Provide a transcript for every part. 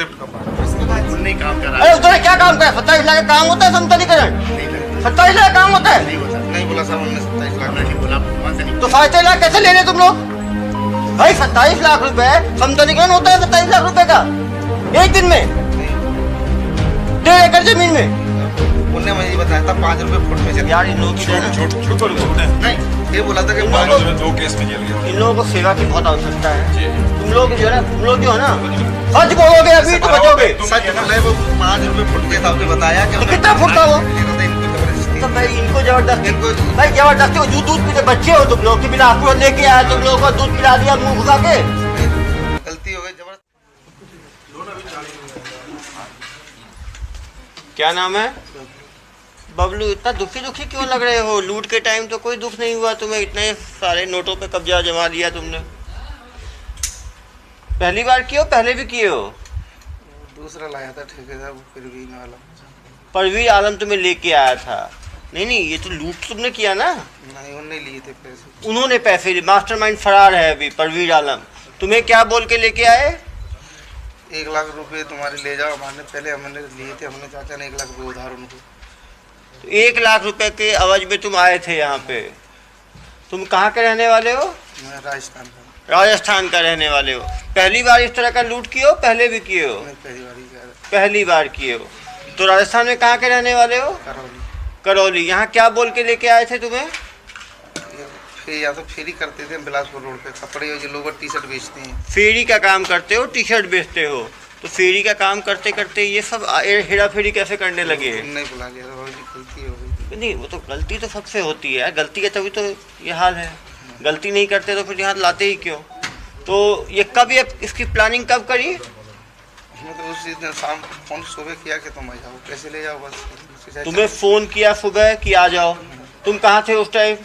Script का part नहीं काम कर रहा अरे उसने क्या काम किया? 27 लाख का काम होता है समतलीकरण? 27 लाख काम होता है? नहीं बोला साहब, हमने 27 लाख नहीं बोला, वहाँ से नहीं तो 27 लाख कैसे ले रहे तुम लोग भाई? 27 लाख रुपए समतलीकरण होता है 27 लाख रुपए का एक दिन में 1.5 एकड़ जमीन में? उन्होंने मुझे बताया था 5 रुपए फुट में यार इन लोगों की नहीं, ये बोला था कि इन लोगों 2 केस में जेल गया। इन लोगों को सेवा की बहुत आवश्यकता है। तुम लोग जो है ना, तुम लोग जो है ना, सच बोलोगे अभी तो बचोगे। सच बोला है, वो 5 रुपए फुट के हिसाब से बताया कि कितना फुट था वो? इनको तो भाई इनको जबरदस्ती, भाई जबरदस्ती वो दूध पीते बच्चे हो तुम लोग कि बिलासपुर लेके आया, तुम लोगों को दूध पिला दिया मुंह घुसा के। गलती हो गई जबरदस्त। क्या नाम है? बबलू, इतना दुखी दुखी क्यों लग रहे हो? लूट के टाइम तो कोई दुख नहीं हुआ तुम्हें, इतने सारे नोटों पे कब्जा जमा लिया तुमने। पहली बार किए हो, पहले भी किए हो? दूसरा लाया था ठेकेदार, वो परवीन आलम। परवीन आलम तुम्हें लेके आया था? नहीं नहीं, ये तो लूट तुमने किया ना? नहीं, उन्होंने लिए थे पैसे। उन्होंने पैसे लिए, मास्टरमाइंड फरार है अभी परवीन आलम। तुम्हें क्या बोल के लेके आए? 1 लाख रुपए तुम्हारे ले जाओ। हमारे पहले हमने लिए थे, हमने चाचा ने 1 लाख रुपए उधार उनको। 1 लाख रुपए के अवज में तुम आए थे यहाँ पे। तुम कहाँ के रहने वाले हो? मैं राजस्थान का। राजस्थान का रहने वाले हो। पहली बार इस तरह का लूट किए हो, पहले भी किए हो? मैं पहली बार ही गया था। पहली बार किए हो। तो राजस्थान में कहाँ के रहने वाले हो? करौली। करौली। यहाँ क्या बोल के लेके आए थे तुम्हें? फिर या तो फेरी करते थे बिलासपुर रोड पे, कपड़े और जो लोग टी शर्ट बेचते हैं। फेरी का काम करते हो, टी शर्ट बेचते हो? तो फेरी का काम करते करते ये सब हेरा फेरी कैसे करने लगे? नहीं बुला लिया तो गलती हो गई। नहीं, वो तो गलती तो सबसे होती है, गलती है तभी तो ये हाल है। गलती नहीं करते तो फिर यहाँ लाते ही क्यों? तो ये कब, ये इसकी प्लानिंग कब करी? मैं तो उसी दिन शाम फोन सुबह किया कि तुम आ जाओ, पैसे ले जाओ बस। तुम्हें फोन किया सुबह कि आ जाओ? तुम कहाँ थे उस टाइम?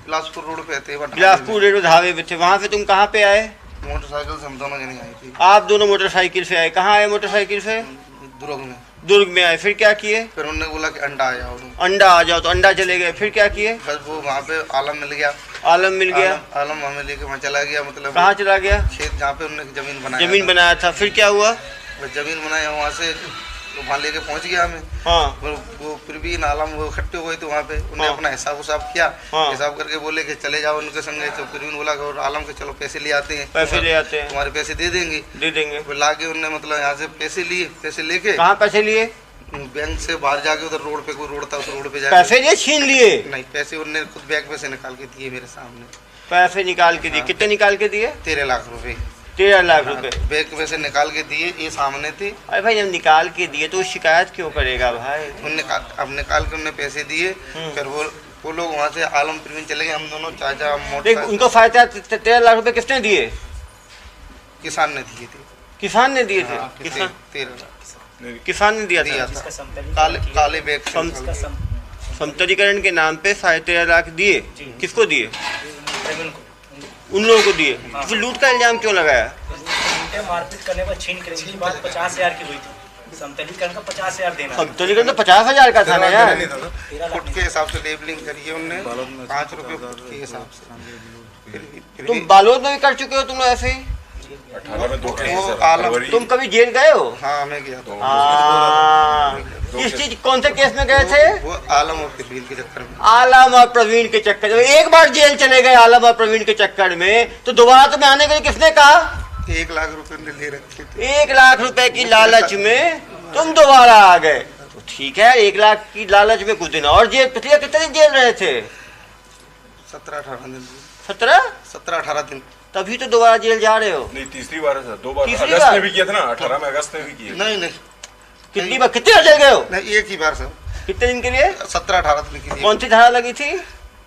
बिलासपुर रोड पे थे। बिलासपुर रेलवे ढाबे पे थे। वहाँ से तुम कहाँ पे आए? मोटरसाइकिल से हम दोनों जने आई थी। आप दोनों मोटरसाइकिल से आए? कहाँ आए मोटरसाइकिल से? दुर्ग में। दुर्ग में आए। फिर क्या किए? फिर उन्होंने बोला कि अंडा आ जाओ। अंडा आ जाओ, तो अंडा चले गए। फिर क्या किए? बस वो वहाँ पे आलम मिल गया। आलम मिल गया? आलम हमें लेके वहाँ चला गया। मतलब कहाँ चला गया? खेत जहाँ पे उन्होंने जमीन बनाया था। फिर क्या हुआ? जमीन बनाया, वहाँ से वहाँ लेके पहुँच गया हमें। हाँ। वो प्रवीण आलम वो इकट्ठे हुए थे वहाँ पे। उन्हें अपना हिसाब उसाब किया। हिसाब करके बोले कि चले जाओ उनके संग। तो प्रवीण बोला कि आलम के चलो पैसे ले आते हैं। पैसे ले आते हैं, तुम्हारे पैसे दे देंगे। फिर ला के उन्होंने मतलब यहाँ से पैसे लिए। पैसे लेके कहाँ पैसे लिए? बैंक से बाहर जाके उधर रोड पे, कोई रोड था उस रोड पे जाके पैसे लिए, छीन लिए? नहीं, पैसे उन्होंने खुद बैग में से निकाल के दिए मेरे सामने। पैसे निकाल के दिए? कितने निकाल के दिए? 13 लाख रुपए। 13 लाख रुपए बैग में से निकाल के दिए, ये सामने थे। अरे भाई, जब निकाल के दिए तो शिकायत क्यों करेगा भाई? अब निकाल के उन्होंने पैसे दिए। फिर वो लोग वहाँ से आलम प्रवीण चले गए। हम दोनों चाचा देख, उनको फायदा 13 लाख रुपए किसने दिए? किसान ने दिए थे। किसान ने दिए थे? 13 लाख किसान ने दिया था? काले बैग। समतलीकरण के नाम पे 13.5 लाख दिए? किसको दिए? उन लोगों को दिए। तो फिर लूट का इल्जाम क्यों लगाया? मारपीट करने पर छीन करने की बात 50,000 की हुई थी। समतलीकरण का 50,000 देना। समतलीकरण तो 50,000 का था ना यार। फुट के हिसाब से लेबलिंग करी है उनने, 5 रुपए फुट के हिसाब से। तुम बालोद में भी कर चुके हो तुम ऐसे ही? 18 में 2 केस। तुम कभी जेल गए हो? हाँ, मैं गया था। किस चीज, कौन से केस में गए थे? वो आलम और प्रवीण के चक्कर में। आलम और प्रवीण के चक्कर में? एक बार जेल चले गए आलम और प्रवीण के चक्कर में, तो दोबारा तुम्हें आने के लिए किसने कहा? 1 लाख रुपए ने ले रखे थे। 1 लाख रुपए की लालच में तुम दोबारा आ गए। तो ठीक है, 1 लाख की लालच में कुछ दिन और जेल। पिछले कितने दिन जेल रहे थे? 17-18 दिन। 17-18 दिन। तभी तो दोबारा जेल जा रहे हो? नहीं, तीसरी बार है सर। 2 बार तीसरी अगस्त बार? में भी किया था ना, 18 में अगस्त में भी किया। नहीं, कितनी बार, कितने बार जेल गए हो? नहीं, एक ही बार सर। कितने दिन के लिए? 17-18 दिन के लिए। कौन सी धारा लगी थी?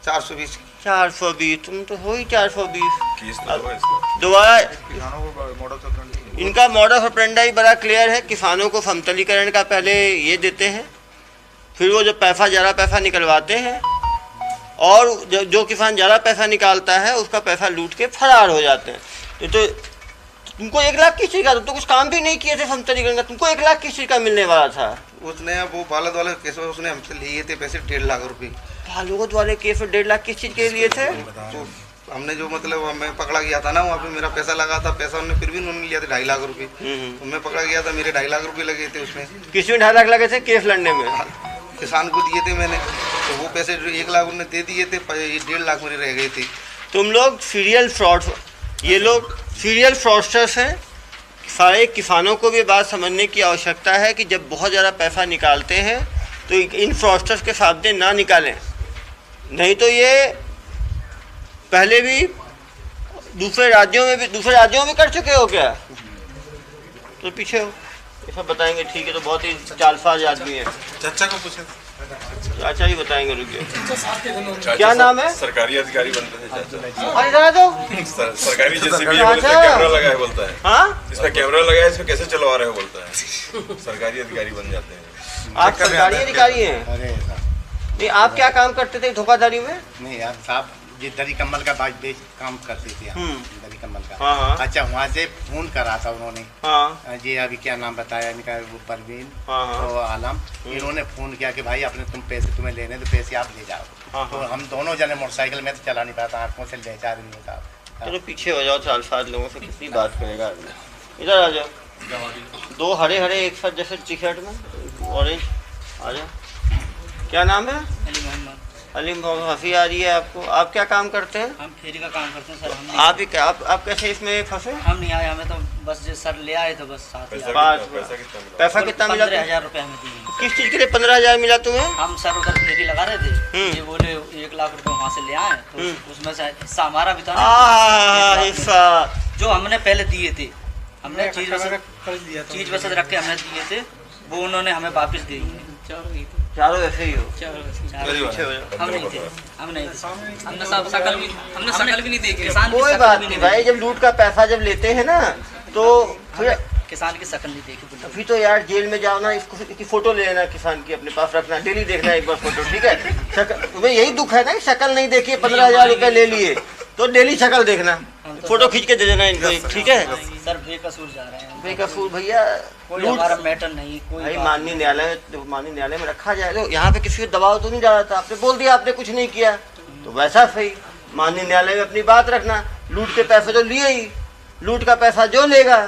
420 की। 420? तुम तो हो ही 420। केस तो हुआ इसका। दोबारा इनका मॉडल ऑफ ऑपरेंडी बड़ा क्लियर है। किसानों को समतलीकरण का पहले ये देते हैं, फिर वो जो ज़्यादा पैसा निकलवाते हैं, और जो किसान ज़्यादा पैसा निकालता है उसका पैसा लूट के फरार हो जाते हैं। तो तुमको 1 लाख किस चीज़ का? तुम तो कुछ काम भी नहीं किए थे समतलीकरण का, तुमको 1 लाख किस चीज़ का मिलने वाला था? उसने वो बालद वाले केस में उसने हमसे लिए थे पैसे 1.5 लाख रुपए। बालूगत वाले केस में 1.5 लाख किस चीज़ के लिए थे? तो हमने जो मतलब मैं पकड़ा गया था ना वहाँ पे मेरा पैसा लगा था, पैसा उन्होंने फिर भी उन्होंने लिया था 2.5 लाख रुपए। तो मैं पकड़ा गया था, मेरे 2.5 लाख रुपए लगे थे उसमें। किसमें 2.5 लाख लगे थे केस लड़ने में? किसान को दिए थे मैंने, तो वो पैसे 1 लाख उन्होंने दे दिए थे, 1.5 लाख मेरे रह गए थे। तुम लोग सीरियल फ्रॉड, ये लोग सीरियल फ्रॉडस्टर्स हैं। सारे किसानों को भी बात समझने की आवश्यकता है कि जब बहुत ज़्यादा पैसा निकालते हैं तो इन फ्रॉडस्टर्स के सामने ना निकालें, नहीं तो ये पहले भी दूसरे राज्यों में कर चुके हो क्या? तो पीछे हो, ये सब बताएंगे। ठीक है, तो बहुत ही चालसाज आदमी है। चाचा को पूछे, चाचा ही बताएंगे, रुकिए। क्या नाम है? सरकारी अधिकारी बनते थे चाचा। अरे जरा दो। सरकारी जेसीबी है, कैमरा लगा है बोलता है। हाँ, इसमें कैमरा लगा है, इसमें कैसे चलवा रहे हो बोलता है। सरकारी अधिकारी बन जाते हैं। आप सरकारी अधिकारी हैं? अरे नहीं, आप क्या काम करते थे धोखाधड़ी में? नहीं यार साहब, ये दरी कम्बल का बेच काम करते थे हम, दरी कम्बल का। हाँ। अच्छा, वहाँ से फोन करा था उन्होंने। हाँ। जी अभी क्या नाम बताया इनका, वो परवीन हाँ। तो आलम, इन्होंने फोन किया कि भाई अपने तुम्हें लेने तो पैसे आप ले जाओ। हाँ। तो हम दोनों जने मोटरसाइकिल में तो चला नहीं पाता, आंखों से ले जा रही होता। चलो पीछे हो जाओ, 4-5 लोगों से कितनी बात करेगा आदमी। इधर आ जाओ। 2 हरे एक साथ जैसे टी शर्ट में, ऑरेंज। आ जाओ। क्या नाम है? अली मोहम्मद। हंसी आ रही है आपको? आप क्या काम करते हैं? हम फेरी का काम करते हैं सर। हम आप ही क्या, आप कैसे इसमें फंसे? हम नहीं आए, हमें तो बस जो सर ले आए तो बस साथ ही पैसा कितना मिला? 15,000 रुपये हमें दिए। किस चीज़ के लिए 15,000 मिला तुम्हें? हम सर उधर फेरी लगा रहे थे, ये बोले 1 लाख रुपए वहाँ से ले आए, तो उसमें से हिस्सा हमारा भी था ना, हिस्सा जो हमने पहले दिए थे। हमने चीज वसत रख के हमने दिए थे, वो उन्होंने हमें वापस दे दिए। चारों ऐसे ही हो? हम नहीं थे, हमने शकल भी नहीं देखी। कोई बात नहीं भाई, जब लूट का पैसा जब लेते हैं ना तो फिर किसान की शकल नहीं देखी। अभी तो यार जेल में जाओ ना, इसकी फोटो ले लेना, किसान की अपने पास रखना, डेली देखना एक बार फोटो, ठीक है? तुम्हें यही दुख है ना, शक्ल नहीं देखी, 15,000 रुपये ले लिए, तो डेली शक्ल देखना, फोटो खींच के दे देना इनको, ठीक है? सर बेकसूर जा रहे हैं। बेकसूर भैया, कोई हमारा मैटर नहीं, कोई भाई माननीय न्यायालय में रखा जाए। तो यहाँ पे किसी को दबाव तो नहीं डाला था, आपने बोल दिया आपने कुछ नहीं किया, तो वैसा सही। माननीय न्यायालय में अपनी बात रखना। लूट के पैसे तो लिए ही, लूट का पैसा जो लेगा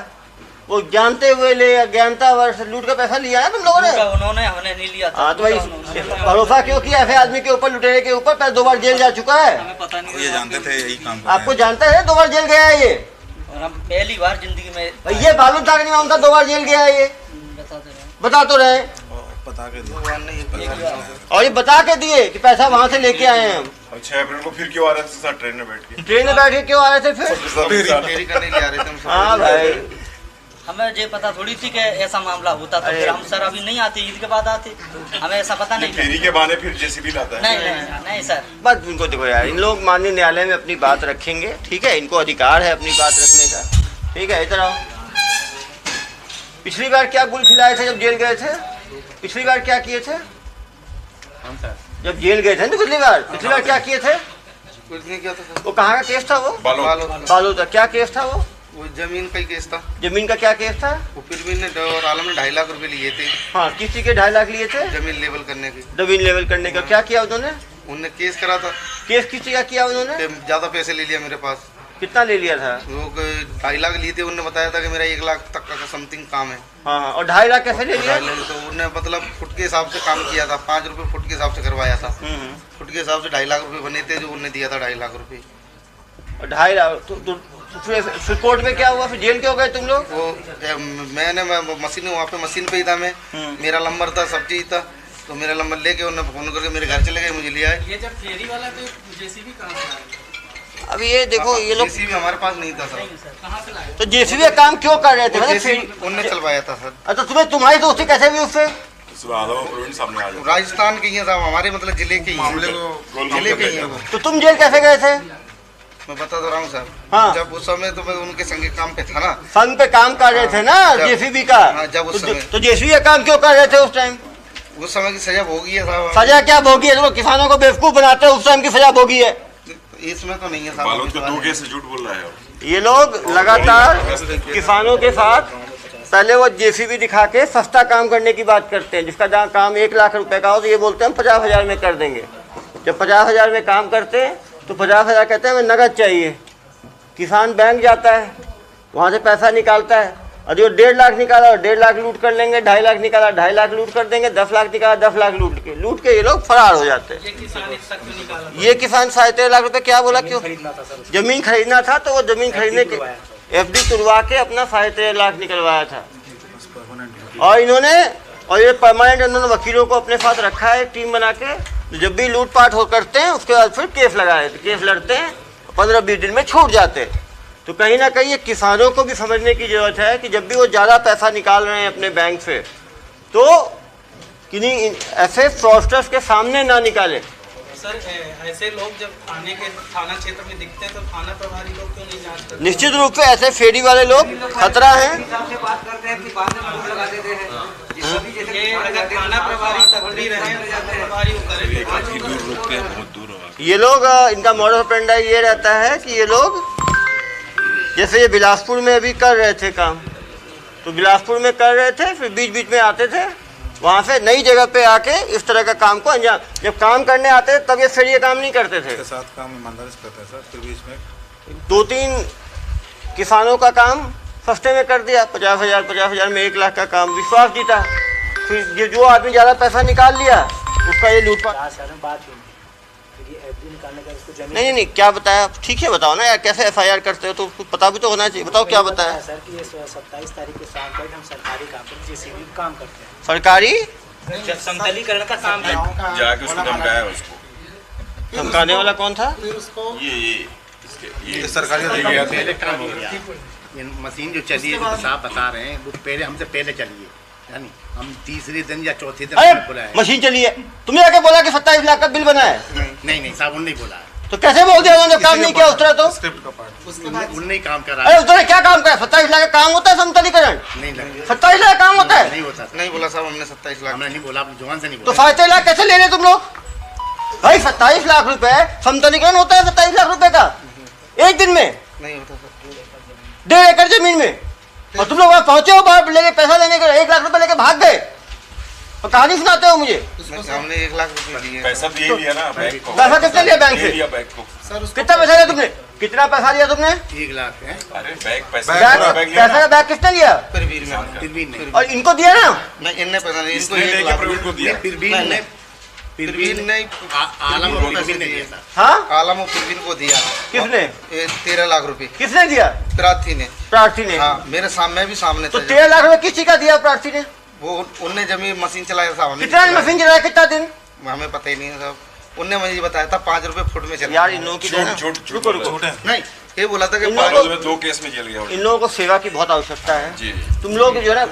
वो जानते हुए लेगा, ज्ञानता वर्ष लूट का पैसा लिया है तुम लोगों ने। उन्होंने, हमने नहीं लिया था। हाँ, तो भाई भरोसा क्यों किया ऐसे आदमी के ऊपर, लुटेरे के ऊपर? पहले 2 बार जेल जा चुका है। हमें पता नहीं, ये जानते थे यही काम। आपको जानता है 2 बार जेल गया है ये? और हम पहली बार जिंदगी में ये मालूम था कि नहीं मालूम था 2 बार जेल गया है ये? बता तो रहे, बता के दिया। और ये बता के दिए कि पैसा वहाँ से लेके आए हैं हम। 6 अप्रैल को फिर क्यों आ रहे थे साथ ट्रेन में बैठ के? ट्रेन में बैठ के क्यों आ रहे थे फिर? फेरी करने ले आ रहे थे हम। हाँ भाई, हमें ये पता थोड़ी थी कि ऐसा मामला होता, तो फिर हम सर अभी नहीं आते, ईद के बाद आते, हमें ऐसा पता नहीं था। फेरी के बहाने फिर जेसीबी लाता है। नहीं सर, बस इनको देखो यार, इन लोग माननीय न्यायालय में अपनी बात रखेंगे, ठीक है? इनको अधिकार है अपनी बात रखने का, ठीक है? इधर आओ। पिछली बार क्या गुल खिलाए थे जब जेल गए थे? पिछली बार क्या किए थे जब जेल गए थे? तो पिछली बार क्या किए थे? कुछ नहीं किया था। वो कहाँ का केस था? वो बालो था। क्या केस था वो? जमीन का ही केस था। जमीन का क्या केस था? वो फिर ने और आलम ने 2.5 लाख रुपए लिए थे। हाँ, किसी के 2.5 लाख लिए थे? जमीन लेवल करने की। जमीन लेवल करने का क्या किया उन्होंने? उन्होंने केस करा था। केस किसी का किया उन्होंने? ज्यादा पैसे ले लिया मेरे पास। कितना ले लिया था? वो 2.5 लाख लिए थे। उन्होंने बताया था कि मेरा 1 लाख तक का समथिंग काम है। हाँ, और 2.5 लाख कैसे ले लिया? तो उन्होंने मतलब फुट के हिसाब से काम किया था, 5 रुपए फुट के हिसाब से करवाया था। फुट के हिसाब से 2.5 लाख रुपए बने थे, जो उन्होंने दिया था 2.5 लाख रुपए। 2.5 लाख। फिर कोर्ट में क्या हुआ? फिर जेल क्यों गए तुम लोग? वो मैंने मशीन वहाँ पे मशीन पे ही था मैं, मेरा नंबर था, सब चीज था, तो मेरा नंबर लेके उन्होंने फोन करके मेरे घर चले गए, मुझे ले आए। ये जब फेरी वाला तो जेसीबी कहाँ से आया? अब ये देखो, ये लोग जेसीबी हमारे पास नहीं था सर। कहाँ से लाए? तो जेसीबी का काम क्यों कर रहे थे? उन्होंने चलवाया था सर। अच्छा, तुम्हारी दोस्ती कैसे भी उससे? सामने आ जाओ। राजस्थान के ही है साहब, हमारे मतलब जिले के ही हैं। जिले के ही हैं वो। तो तुम जेल कैसे गए थे? मैं बता तो रहा हूँ सर। हाँ। जब उस समय तो मैं उनके संगे काम पे था ना। संघ पे काम कर रहे थे ना जेसीबी का? हाँ, जब उस समय। तो जेसीबी का काम क्यों कर रहे थे उस टाइम? उस समय की सजा भोगी है साहब। सजा क्या भोगी है? जो किसानों को बेवकूफ बनाते हैं, उस टाइम की सजा भोगी है। इसमें तो नहीं है बालोद के 2 साहब। केस से झूठ बोल रहा है। ये लोग लगातार किसानों के साथ पहले वो जेसीबी दिखा के सस्ता काम करने की बात करते हैं, जिसका जहाँ काम 1 लाख रुपए का हो तो ये बोलते हैं हम 50,000 में कर देंगे। जब 50,000 में काम करते हैं तो 50,000 कहते हैं हमें नगद चाहिए। किसान बैंक जाता है, वहाँ से पैसा निकालता है, और जो 1.5 लाख निकाला और 1.5 लाख लूट कर लेंगे, 2.5 लाख निकाला 2.5 लाख लूट कर देंगे, 10 लाख निकाला 10 लाख लूट के ये लोग फरार हो जाते हैं। ये किसान 13.5 लाख रुपए क्या बोला, क्यों? जमीन खरीदना था, तो वो जमीन खरीदने के FD तुड़वा के अपना 13.5 लाख निकलवाया था। और इन्होंने, और ये परमानेंट इन्होंने वकीलों को अपने साथ रखा है, टीम बना के, जब भी लूटपाट हो करते हैं उसके बाद फिर केस लगाए, केस लड़ते हैं, 15-20 दिन में छूट जाते हैं। तो कहीं ना कहीं ये किसानों को भी समझने की ज़रूरत है कि जब भी वो ज़्यादा पैसा निकाल रहे हैं अपने बैंक से, तो किन्हीं ऐसे फ्रॉडस्टर्स के सामने ना निकालें। सर ऐसे लोग जब थाना क्षेत्र में दिखते हैं तो थाना प्रभारी लोग क्यों नहीं जांच करते? निश्चित रूप से ऐसे फेरी वाले लोग खतरा है। थाना प्रभारी तकड़ी रहे, ये लोग, इनका मॉडल ऑपरेंडी ये रहता है कि ये लोग, जैसे ये बिलासपुर में अभी कर रहे थे काम, तो बिलासपुर में कर रहे थे, फिर बीच बीच में आते थे, वहाँ से नई जगह पे आके इस तरह का काम को अंजाम, जब काम करने आते थे तब ये फिर ये काम नहीं करते थे। साथ काम ईमानदारी से करते हैं सर, फिर बीच में 2-3 किसानों का काम सस्ते में कर दिया, 50,000 में 1 लाख का काम, विश्वास जीता। फिर जो आदमी ज़्यादा पैसा निकाल लिया उसका ये लूटपाट। नहीं, क्या बताया, ठीक है बताओ ना यार, कैसे FIR करते हो, तो कुछ पता भी तो होना चाहिए, बताओ क्या बताया। सर कि ये 27 तारीख के शाम को हम सरकारी काम पर JCB काम करते हैं, सरकारी समतलीकरण का काम है। जाके उसको धमकाया उसको। धमकाने वाला कौन था? ये सरकारी पहले काम हो गया। ये मशीन जो चली है, जो साहब बता रहे हैं, वो पहले हमसे पहले चली है, यानी हम तीसरे दिन या चौथे दिन अरे बुलाए। मशीन चली है, तुमने आके बोला कि 27 लाख का बिल बना है, नहीं साहब उन्होंने बोला है। तो कैसे बोल दिया उन्होंने, काम नहीं किया उस तरह? तो स्क्रिप्ट का पार्ट उन्होंने काम करा अरे उस तरह क्या काम करा? 27 लाख का काम होता है समतलीकरण? नहीं लगे, 27 लाख का काम होता है? नहीं होता सर। नहीं बोला साहब, हमने 27 लाख हमने नहीं बोला, अपनी जुबान से नहीं तो बोला। 27 लाख कैसे ले रहे तुम लोग भाई? 27 लाख रुपए समतलीकरण होता है, 27 लाख रुपए का एक दिन में, नहीं होता सर। 1.5 एकड़ जमीन में, और तुम लोग वहां पहुंचे हो, बाहर लेके पैसा लेने के 1 लाख रुपए लेके भाग गए, और कहानी सुनाते हो मुझे। हमने 1 लाख रुपए दिए। पैसा तो यही लिया ना बैंक को। पैसा कितने लिया बैंक से? लिया बैंक को। कितना पैसा लिया तुमने? कितना पैसा लिया तुमने? 1 लाख है, अरे बैंक पैसा बैग, पैसा का बैग किसने लिया? फिर भी नहीं, और इनको दिया ना? नहीं इनने पैसा नहीं, इनको इसने 1 लेके लाख प्रवीण को दिया। फिर भी नहीं, नहीं, फिर भी नहीं, आलम और पैसे नहीं दिए सर। हाँ, आलम और फिरवीन को दिया। किसने? 13 लाख रुपए किसने दिया? प्रार्थी ने। प्रार्थी ने। हाँ, मेरे सामने भी सामने तो था। 13 लाख रुपए किस चीज का दिया प्रार्थी ने? वो उनने जमीन मशीन चलाया था, कितना मशीन चलाया, कितना दिन? हमें पता ही नहीं है साहब। उनने मुझे बताया था 5 रुपए फुट में चला। यार इन लोगों की छोटे नहीं, ये बोला था कि इन 5 लोगों 2 केस में जेल गया। इन लोगों को सेवा की बहुत आवश्यकता है। जी तुम लोग जो है ना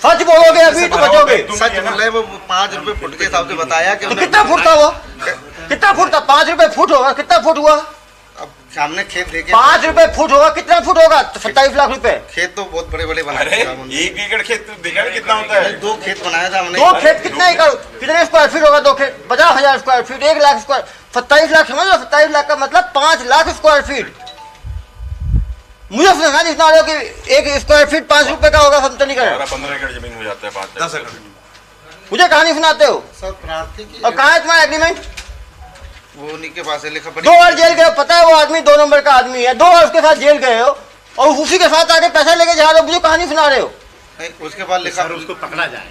सच बोलोगे अभी तो बचोगे। सच बोल रहे, वो 5 रुपए फुट के हिसाब से बताया कि तो कितना फुट था वो? कितना फुट था? 5 रुपए फुट होगा, कितना फुट हुआ? अब सामने खेत देखे, 5 रुपए फुट होगा, कितना फुट होगा? 27 लाख रुपए। खेत तो बहुत बड़े बड़े बनाए अरे थे हमने। 1 एकड़ खेत देखा कितना होता है? 2 खेत बनाया था हमने। 2 खेत कितने एकड़, कितने स्क्वायर फीट होगा? 2 खेत 50,000 square feet, 1 lakh square, 27 lakh समझ लो। 27 लाख का मतलब 5 लाख स्क्वायर फीट। मुझे सुना रहे हो कि 1 स्क्वायर फीट 5 रुपए का होगा समतलीकरण? 15 एकड़ जमीन हो जाता है, 5-10 एकड़। मुझे कहानी सुनाते हो। सर प्रार्थी की, और कहाँ है तुम्हारा एग्रीमेंट? वो उन्हीं के पास है, लिखा 2 बार जेल गए हो, पता है वो आदमी 2 नंबर का आदमी है, 2 बार उसके साथ जेल गए हो और उसी के साथ आके पैसा लेके जा रहे हो, मुझे कहानी सुना रहे हो। नहीं, उसके बाद लिखा सर उसको पकड़ा जाए।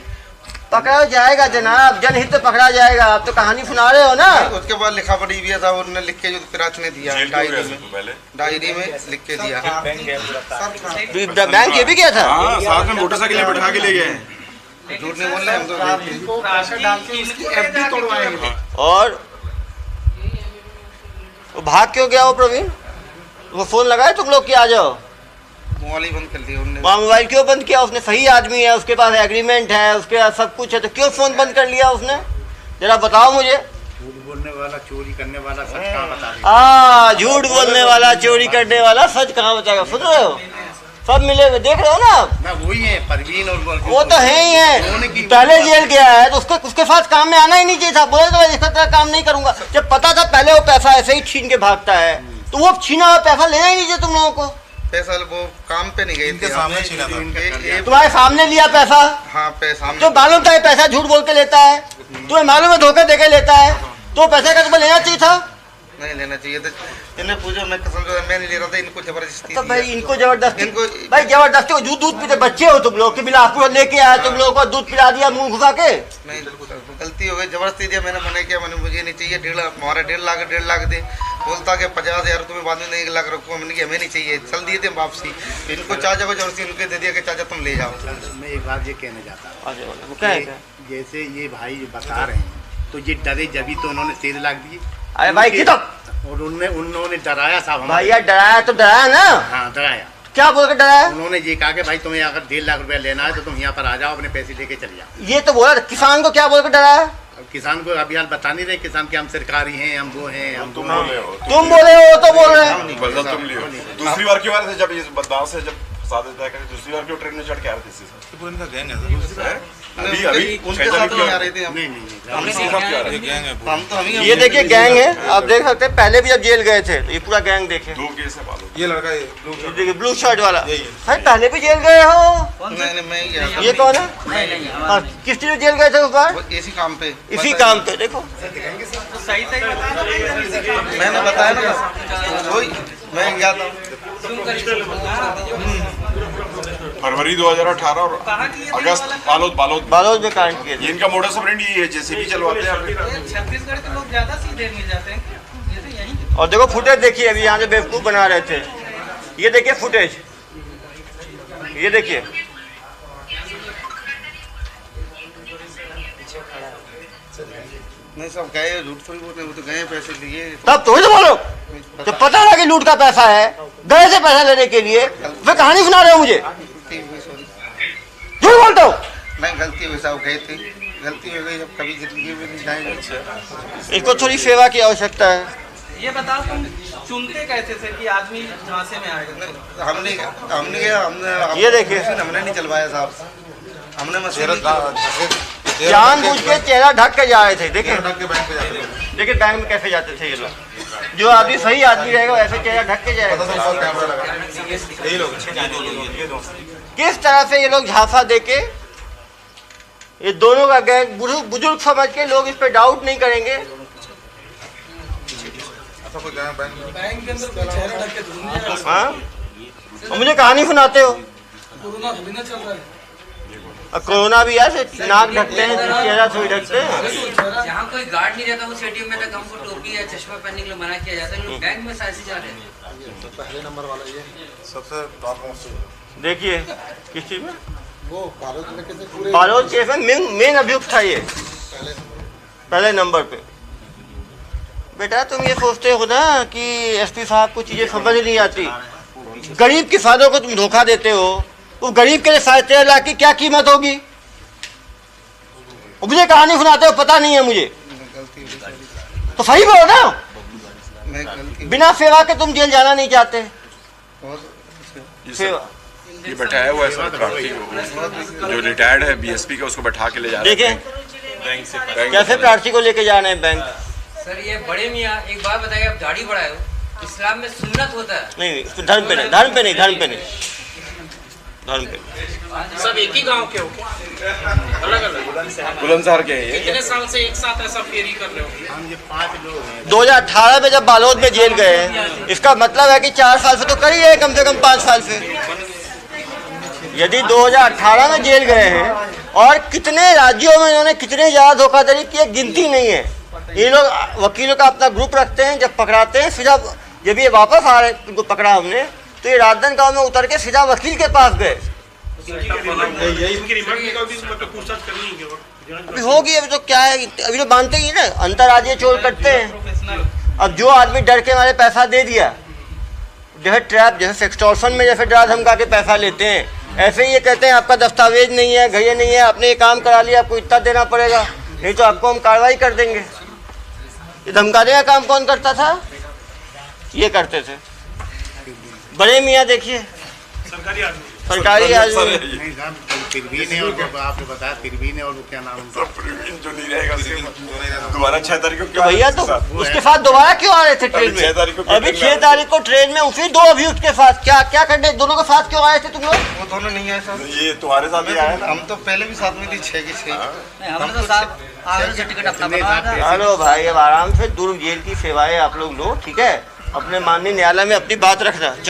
पकड़ा जाएगा जनाब, जनहित में पकड़ा जाएगा। आप तो कहानी सुना रहे हो ना। उसके बाद लिखा पड़ी भी था, उन्होंने लिख के जो प्रार्थी ने दिया जेल क्यों गया डायरी था में, तू पहले? डायरी में लिख के दिया। बैंक ये भी किया था। हाँ, साथ में मोटरसाइकिल में बैठा के ले गए। झूठ नहीं बोल रहे हम तो। और वो भाग क्यों गया वो प्रवीण? वो फोन लगाए तुम लोग कि आ जाओ? मोबाइल ही बंद कर दिया उन्होंने। वहाँ मोबाइल क्यों बंद किया उसने? सही आदमी है, उसके पास एग्रीमेंट है, उसके पास सब कुछ है, तो क्यों फोन बंद कर लिया उसने? जरा बताओ मुझे। झूठ बोलने वाला, चोरी करने वाला सच कहाँ बता दे। झूठ बोलने वाला, चोरी करने वाला सच कहाँ बताएगा? सुन रहे हो? सब मिले हुए देख रहे हो ना आप? ना वही है परवीन और वो तो है ही है। पहले जेल गया है तो उसके साथ काम में आना ही नहीं चाहिए था। बोले तो इसका तरह काम नहीं करूंगा। जब पता था पहले वो पैसा ऐसे ही छीन के भागता है, तो वो छीना हुआ पैसा लेना ही नहीं चाहिए तुम लोगों को। पैसा वो काम पे नहीं गए थे, सामने छीना था। तुम्हारे सामने लिया पैसा। हाँ, पैसा तो मालूम था ये पैसा झूठ बोल के लेता है, तुम्हें मालूम है धोखे देके लेता है, तो पैसे का तुम्हें लेना चाहिए था। नहीं लेना चाहिए था। इन्हें पूछो, मैं कसम से मैं नहीं ले रहा था, इनको जबरदस्ती तो दिया। भाई इनको जबरदस्ती, इनको भाई जबरदस्ती दूध पीते बच्चे हो तुम लोग कि बिलासपुर लेके आया, तुम लोगों को दूध पिला दिया मुंह घुसा के। नहीं, गलती हो गई, जबरदस्ती दिया, मैंने मना किया, मैंने मुझे नहीं चाहिए, हमारा 1.5 लाख दे, बोलता कि 50,000 तुम्हें बाद में 1 लाख रखो, मैंने कहा हमें नहीं चाहिए, चल दिए थे वापसी। इनको चाचा को जबरदस्ती इनके दे दिया कि चाचा तुम ले जाओ। मैं एक बात ये कहना चाहता हूँ, वो क्या है? जैसे ये भाई बता रहे हैं, तो ये डरे जभी तो उन्होंने 13 लाख दिए। अरे भाई की तो और उन्होंने डराया साहब भाई यार, डराया तो डराया ना, हाँ डराया। क्या बोल के डराया? उन्होंने ये कहा कि भाई तुम्हें अगर 1.5 लाख रुपया लेना है तो तुम यहाँ पर आ जाओ, अपने पैसे लेके चले जाओ। ये तो बोला किसान को क्या बोल के डराया? अब किसान को अभी हाल बता नहीं रहे, किसान के हम सरकारी हैं, हम वो हैं, हम तुम बोले हो, तुम बोले हो तो बोल रहे हैं। बदला तुम लियो। दूसरी बार क्यों आ रहे थे जब ये बदलाव से जब फंसा देता है, दूसरी बार क्यों ट्रेन में चढ़ के आ रहे थे इससे? इनका गैंग है अभी उनके साथ में आ रहे थे हम। ये गैंग है हम तो हम ही ये देखिए गैंग है, आप देख सकते हैं, पहले भी जब जेल गए थे तो ये पूरा गैंग देखे। 2 केस है बालों। ये लड़का ये ये देखिए ब्लू शर्ट वाला, भाई पहले भी जेल गए हो। नहीं, मैं ही गया था। ये कौन है? नहीं नहीं हाँ, किस लिए जेल गए थे उस बार? वो इसी काम पे, इसी काम पे। देखो सही सही बताया ना भाई, मैंने बताया ना, वही मैं गया था। फरवरी 2018 और कहाँ की ये अगस्त बालोद बालोद में कांड किए ये थे। इनका मोडस ऑपरेंडी ये है, जेसीबी चलवाते हैं। ये छत्तीसगढ़ के लोग ज्यादा सीधे मिल जाते हैं, जैसे यहीं और देखो फुटेज देखिए, अभी यहाँ से बेवकूफ बना रहे थे। ये देखिए फुटेज, ये देखिए, नहीं सब गए, झूठ थोड़ी बोलते हैं, वो तो गए पैसे लिए। तब तो बोलो जब पता लगा कि लूट का पैसा है, गए से पैसा लेने के लिए, वे कहानी सुना रहे हो मुझे, गलती हुई, सॉरी। झूठ बोलते हो। नहीं गलती हुई साहब, गए थे, गलती हो गई, अब कभी जिंदगी में नहीं जाएंगे। इनको थोड़ी सेवा की आवश्यकता है। ये बताओ तुम चुनते कैसे थे कि आदमी झांसे में आएगा? हमने ये देखिए। हमने नहीं चलवाया साहब, हमने मशीन जानबूझ के चेहरा ढक के जा रहे थे। देखिए ढक के बैंक पे जाते हैं। देखिए बैंक में कैसे जाते थे ये लोग, जो आदमी सही आदमी रहेगा वैसे चेहरा ढक के जाएगा। कैमरा लगा यही लोग किस तरह से ये लोग झांसा देके, ये दोनों का गैंग बुजुर्ग समझ के लोग इस पे डाउट नहीं करेंगे। ऐसा कोई गैंग बैंक के अंदर चेहरा ढक के घूमने हाँ, और मुझे कहानी सुनाते हो। कोरोना अभी ना चल रहा है, और कोरोना भी है, नाक ढकते हैं, चेहरा थोड़ी ढकते हैं। जहाँ कोई गार्ड नहीं रहता उस एटीएम में तक हमको टोपी या चश्मा पहनने के लिए मना किया जाता है, लोग बैंक में साइज जा रहे हैं। पहले नंबर वाला ये सबसे टॉप मोस्ट। देखिए किस चीज में, वो बालोद केस में मेन अभियुक्त था ये, पहले नंबर पे। बेटा तुम ये सोचते हो ना कि एसपी साहब को चीजें समझ नहीं आती, गरीब किसानों को तुम धोखा देते हो। उस गरीब के लिए 13.5 लाख की क्या कीमत होगी? मुझे कहानी सुनाते हो, पता नहीं है मुझे, तो सही बोलो ना। मैं गलती बिना सेवा के तुम जेल जाना नहीं चाहते। सेवा ये बैठा है वो ऐसा प्रार्थी जो रिटायर्ड है बीएसपी का, उसको बैठा के ले जा रहे देखें हैं। कैसे प्रार्थी को लेके जा रहे हैं बैंक। सर ये बड़े मियाँ एक बात बताइए, आप दाढ़ी बढ़ाए हो, इस्लाम में सुन्नत होता है। नहीं धर्म पे नहीं, धर्म पे नहीं, धर्म पे नहीं, धर्म पे। सब एक ही गांव के हो, अलग अलग बुलंदशहर के हैं ये। कितने साल से एक साथ ऐसा फेरी कर रहे हो? हम ये 5 लोग हैं। 2018 में जब बालोद में जेल गए हैं, इसका मतलब है कि 4 साल से तो कर ही है, कम से कम 5 साल से। यदि 2018 में जेल गए हैं और कितने राज्यों में इन्होंने कितने ज़्यादा धोखाधड़ी की गिनती नहीं है। ये लोग वकीलों का अपना ग्रुप रखते हैं, जब पकड़ाते हैं सीधा, जब ये वापस आ रहे इनको पकड़ा हमने तो ये राजधन गांव में उतर के सीधा वकील के पास गए। अभी होगी, अभी तो क्या है, अभी तो मानते ही ना, अंतर्राज्यीय चोर करते हैं। अब जो आदमी डर के हमारे पैसा दे दिया, जैसे ट्रैप, जैसे सेक्सटॉर्शन में जैसे डरा धमका के पैसा लेते हैं, ऐसे ही ये कहते हैं आपका दस्तावेज नहीं है, घड़िया नहीं है, आपने ये काम करा लिया, आपको इतना देना पड़ेगा, नहीं तो आपको हम कार्रवाई कर देंगे। ये धमकाने का काम कौन करता था? ये करते थे बड़े मियाँ। देखिए सरकारी आदमी नहीं साहब, फिर ने और जब आपने बताया फिर ने और वो क्या नाम है? सब प्रवीण जो नहीं रहेगा लेकिन दोबारा 6 तारीख को तो क्यों भैया तो उसके साथ दोबारा क्यों आ रहे थे ट्रेन अभी 6 तारीख को में? क्यों अभी ट्रेन में 6 तारीख को ट्रेन में उसी दो अभियुक्त के साथ क्या क्या करने दोनों के साथ क्यों आए थे तुम लोग? वो दोनों नहीं आए साहब, ये तुम्हारे साथ ही आया ना। हम तो पहले भी साथ में थी 6 की 6। नहीं, हमने तो साहब आगे से टिकट अपना बनवाया था। हेलो भाई, अब आराम से दुर्ग जेल की सेवाएं आप लोग लो, ठीक है? अपने माननीय न्यायालय में अपनी बात रखना।